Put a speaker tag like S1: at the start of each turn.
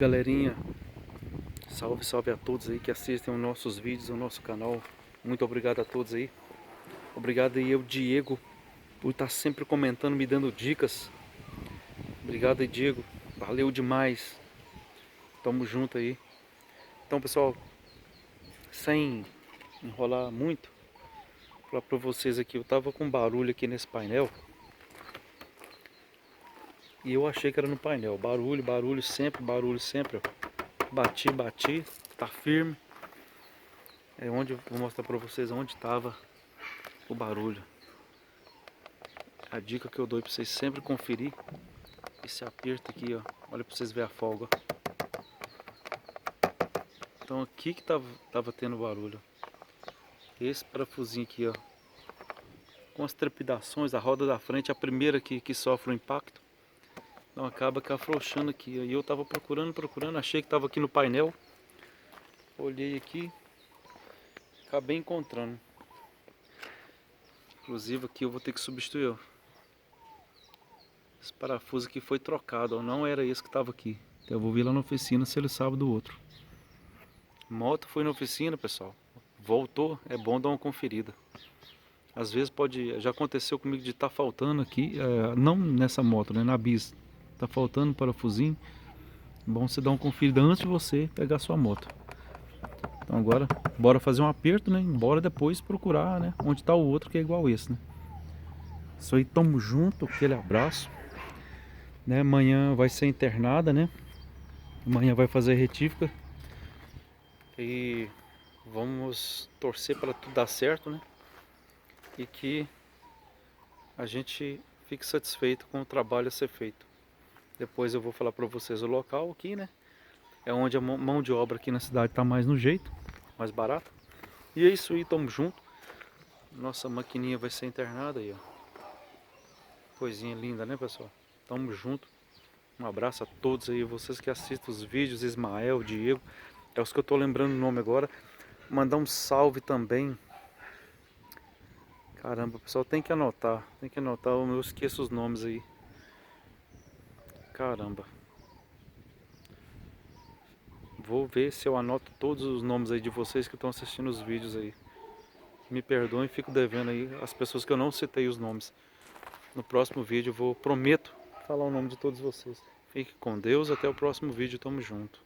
S1: Galerinha, salve, salve a todos aí que assistem os nossos vídeos, o nosso canal. Muito obrigado a todos aí. Obrigado aí ao Diego por estar sempre comentando, me dando dicas. Obrigado aí, Diego. Valeu demais. Tamo junto aí. Então, pessoal, sem enrolar muito, vou falar pra vocês aqui, eu tava com barulho aqui nesse painel. E eu achei que era no painel. Barulho, barulho sempre, ó. Bati, tá firme. É onde eu vou mostrar pra vocês onde tava o barulho. A dica que eu dou pra vocês sempre conferir esse aperto aqui, ó. Olha pra vocês verem a folga. Então aqui que tava tendo barulho. Esse parafusinho aqui, ó. Com as trepidações, a roda da frente, a primeira que sofre o impacto. Então acaba que afrouxando aqui, ó. E eu tava procurando, achei que tava aqui no painel. Olhei aqui, acabei encontrando. Inclusive aqui eu vou ter que substituir, ó. Esse parafuso aqui foi trocado, ó. Não era esse que estava aqui. Então eu vou vir lá na oficina se ele sabe do outro. Moto foi na oficina, pessoal. Voltou, é bom dar uma conferida. Às vezes já aconteceu comigo de estar faltando aqui, não nessa moto, né, na bis. Tá faltando um parafusinho. Bom você dar uma conferida antes de você pegar sua moto. Então agora, bora fazer um aperto, né? Bora depois procurar, né, onde está o outro que é igual esse, né? Isso aí, tamo junto, aquele abraço. Né, amanhã vai ser internada, né? Amanhã vai fazer retífica. E vamos torcer para tudo dar certo, né? E que a gente fique satisfeito com o trabalho a ser feito. Depois eu vou falar para vocês o local aqui, né? É onde a mão de obra aqui na cidade tá mais no jeito, mais barato. E é isso aí, tamo junto. Nossa maquininha vai ser internada aí, ó. Coisinha linda, né, pessoal? Tamo junto. Um abraço a todos aí, vocês que assistem os vídeos, Ismael, Diego. É os que eu tô lembrando o nome agora. Mandar um salve também. Caramba, pessoal, tem que anotar, eu esqueço os nomes aí. Caramba. Vou ver se eu anoto todos os nomes aí de vocês que estão assistindo os vídeos aí. Me perdoem, fico devendo aí as pessoas que eu não citei os nomes. No próximo vídeo prometo falar o nome de todos vocês. Fique com Deus, até o próximo vídeo, tamo junto.